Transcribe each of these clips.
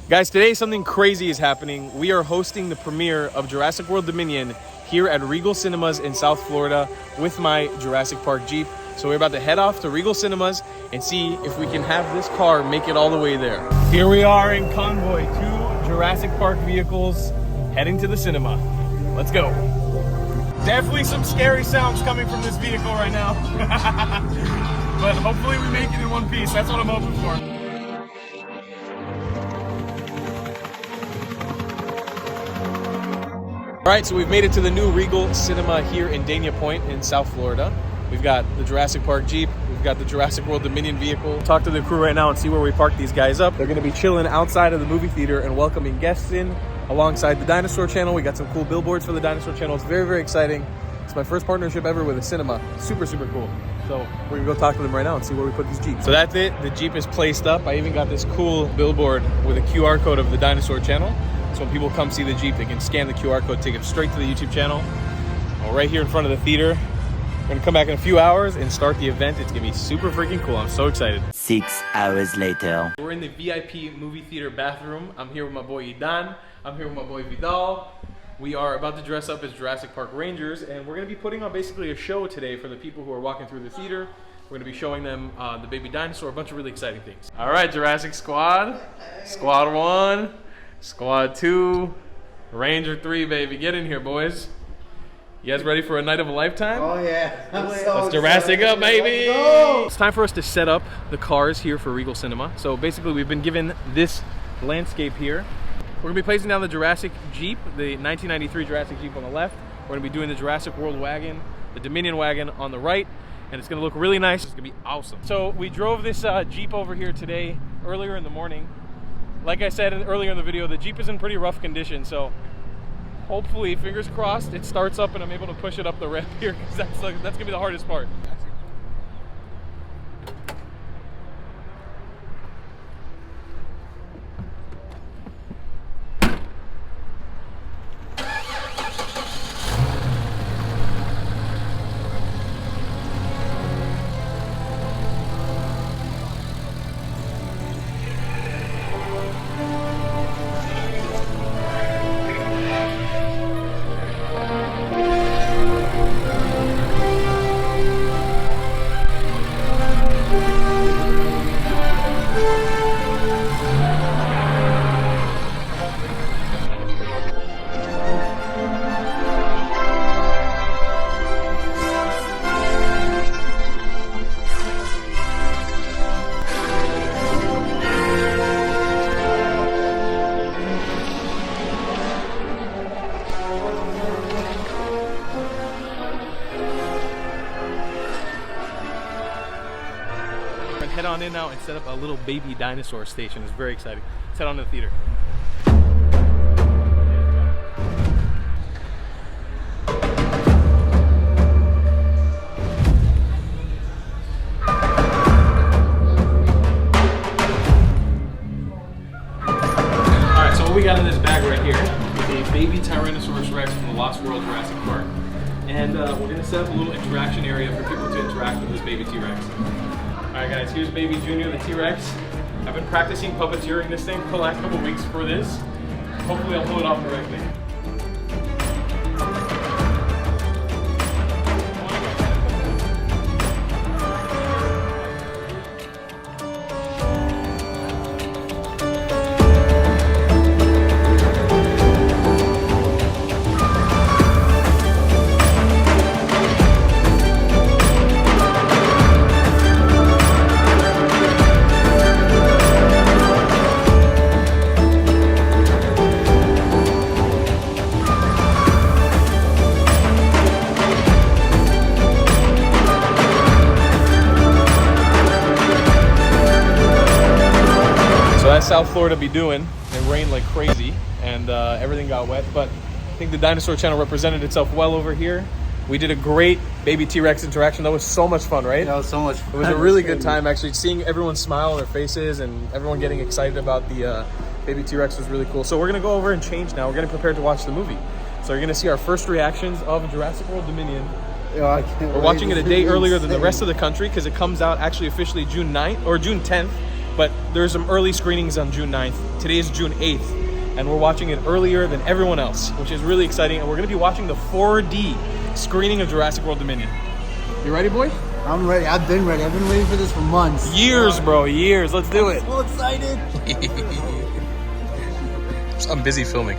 Guys, today something crazy is happening. We are hosting the premiere of Jurassic World Dominion here at Regal Cinemas in South Florida with my Jurassic Park Jeep. So we're about to head off to Regal Cinemas and see if we can have this car make it all the way there. Here we are in convoy, 2 Jurassic Park vehicles heading to the cinema. Let's go. Definitely some scary sounds coming from this vehicle right now. But hopefully we make it in one piece. That's what I'm hoping for. All right, so we've made it to the new Regal Cinema here in Dania Point in South Florida. We've got the Jurassic Park Jeep. We've got the Jurassic World Dominion vehicle. Talk to the crew right now and see where we park these guys up. They're gonna be chilling outside of the movie theater and welcoming guests in alongside the Dinosaur Channel. We got some cool billboards for the Dinosaur Channel. It's very, very exciting. It's my first partnership ever with a cinema. Super, super cool. So we're gonna go talk to them right now and see where we put these Jeeps. So that's it, the Jeep is placed up. I even got this cool billboard with a QR code of the Dinosaur Channel. So when people come see the Jeep, they can scan the QR code, take it straight to the YouTube channel. Right here in front of the theater. We're gonna come back in a few hours and start the event. It's gonna be super freaking cool. I'm so excited. 6 hours later. We're in the VIP movie theater bathroom. I'm here with my boy Idan. I'm here with my boy Vidal. We are about to dress up as Jurassic Park Rangers, and we're gonna be putting on basically a show today for the people who are walking through the theater. We're gonna be showing them the baby dinosaur, a bunch of really exciting things. All right, Jurassic Squad. Squad 1. Squad 2, Ranger 3, baby. Get in here, boys. You guys ready for a night of a lifetime? Oh, yeah. Let's Jurassic up, baby. It's time for us to set up the cars here for Regal Cinema. So basically, we've been given this landscape here. We're gonna be placing down the Jurassic Jeep, the 1993 Jurassic Jeep on the left. We're gonna be doing the Jurassic World wagon, the Dominion wagon on the right, and it's gonna look really nice. It's gonna be awesome. So we drove this Jeep over here today, earlier in the morning. Like I said earlier in the video, the Jeep is in pretty rough condition, so hopefully, fingers crossed, it starts up and I'm able to push it up the ramp here, because that's gonna be the hardest part. Head on in now and set up a little baby dinosaur station. It's very exciting. Let's head on to the theater. Alright, so what we got in this bag right here is a baby Tyrannosaurus Rex from the Lost World Jurassic Park. And we're going to set up a little interaction area for people to interact with this baby T-Rex. Alright guys, here's baby Junior, the T-Rex. I've been practicing puppeteering this thing for the last couple weeks for this. Hopefully I'll pull it off correctly. That's South Florida be doing. It rained like crazy and everything got wet, but I think the Dinosaur Channel represented itself well over here. We did a great baby T-Rex interaction. That was so much fun, right? That was so much fun. It was a really good time, actually. Seeing everyone smile on their faces and everyone getting excited about the baby T-Rex was really cool. So we're gonna go over and change now. We're getting prepared to watch the movie. So you're gonna see our first reactions of Jurassic World Dominion. We're watching it a day earlier than the rest of the country because it comes out actually officially June 9th or June 10th. But there's some early screenings on June 9th. Today is June 8th, and we're watching it earlier than everyone else, which is really exciting. And we're going to be watching the 4D screening of Jurassic World Dominion. You ready, boy? I'm ready. I've been ready. I've been waiting for this for months. Years, bro. Years. Let's do it. I'm so excited. I'm busy filming.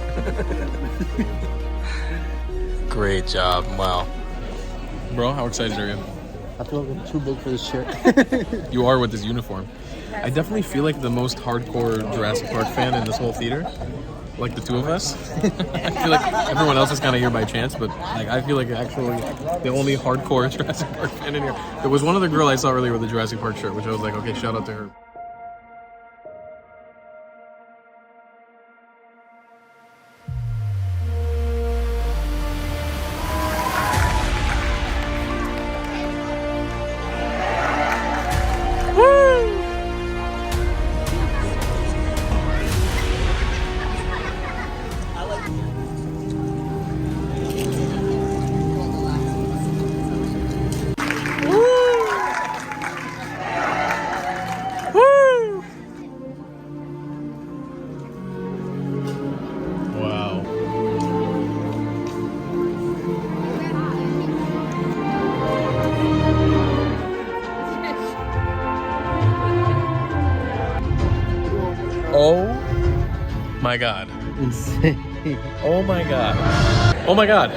Great job. Wow. Bro, how excited are you? I feel like I'm too big for this shirt. You are with this uniform. I definitely feel like the most hardcore Jurassic Park fan in this whole theater. Like the two of us. I feel like everyone else is kind of here by chance, but like I feel like actually the only hardcore Jurassic Park fan in here. There was one other girl I saw earlier with a Jurassic Park shirt, which I was like, okay, shout out to her. Oh my God. Insane. Oh my God. Oh my God.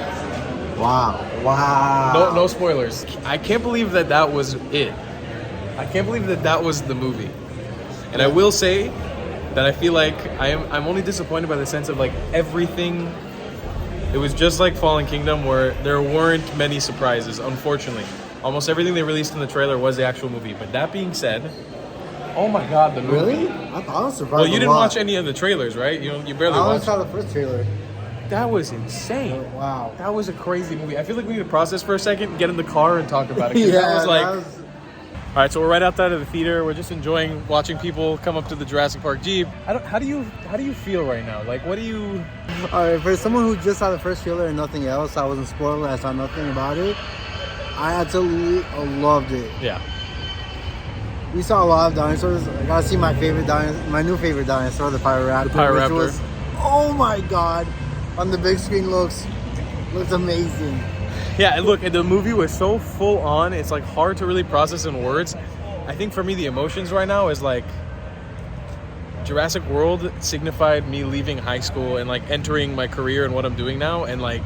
Wow. Wow. No spoilers. I can't believe that was it. I can't believe that was the movie. And I will say that I feel like I'm only disappointed by the sense of like everything. It was just like Fallen Kingdom where there weren't many surprises, unfortunately. Almost everything they released in the trailer was the actual movie. But that being said, oh my God, the movie. Really? I was surprised. Well, you didn't watch any of the trailers, right? You barely I only watched. saw the first trailer. That was insane. Wow. That was a crazy movie. I feel like we need to process for a second, get in the car, and talk about it. 'Cause Yeah, that was like. that was... All right, so we're right outside of the theater. We're just enjoying watching people come up to the Jurassic Park Jeep. How do you feel right now? Like, what do you? All right, for someone who just saw the first trailer and nothing else, I wasn't spoiled. I saw nothing about it. I absolutely loved it. Yeah. We saw a lot of dinosaurs. I gotta see my new favorite dinosaur, the Pyroraptor. The Pyroraptor. Which was, oh my God, on the big screen looks amazing. Yeah, and look, the movie was so full on. It's like hard to really process in words. I think for me, the emotions right now is like Jurassic World signified me leaving high school and like entering my career and what I'm doing now. And like,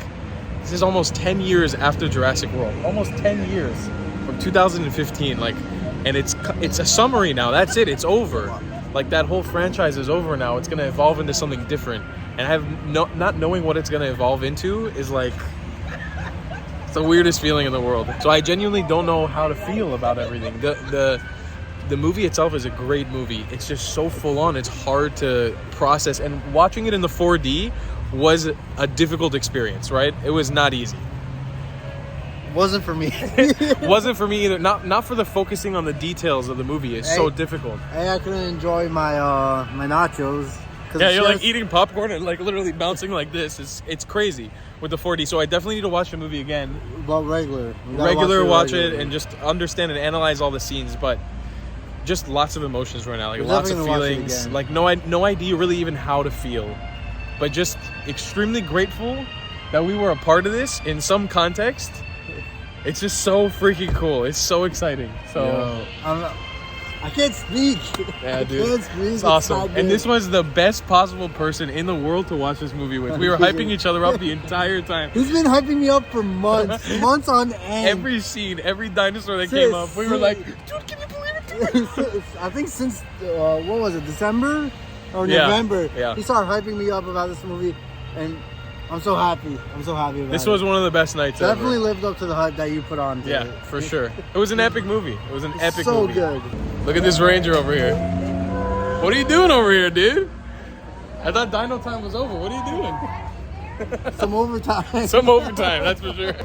this is almost 10 years after Jurassic World. Almost 10 years from 2015. Like, and it's a summary now. That's it. It's over. Like that whole franchise is over now. It's gonna evolve into something different. And I have not knowing what it's gonna evolve into is like. It's the weirdest feeling in the world. So I genuinely don't know how to feel about everything. The movie itself is a great movie. It's just so full on. It's hard to process. And watching it in the 4D was a difficult experience, right? It was not easy. Wasn't for me. Wasn't for me either. Not for the focusing on the details of the movie. It's so difficult. I couldn't enjoy my my nachos. Yeah, you're like eating popcorn and like literally bouncing like this. It's crazy with the 4D. So I definitely need to watch the movie again. But regular. Watch it and just understand and analyze all the scenes. But just lots of emotions right now. Like lots of feelings. Like no idea really even how to feel. But just extremely grateful that we were a part of this in some context. It's just so freaking cool. It's so exciting. So I can't speak. Yeah, dude. I can't speak. It's awesome. And this was the best possible person in the world to watch this movie with. We were hyping each other up the entire time. He's been hyping me up for months. Months on end. Every scene, every dinosaur that came up, we were like, dude, can you believe it? I think since, what was it, December or November? Yeah. He started hyping me up about this movie. And I'm so happy. I'm so happy about it. This was one of the best nights ever. Definitely lived up to the hype that you put on. Yeah, for sure. It was an epic movie. It was an epic so movie. So good. Look at this Ranger over here. What are you doing over here, dude? I thought Dino Time was over. What are you doing? Some overtime. Some overtime, that's for sure.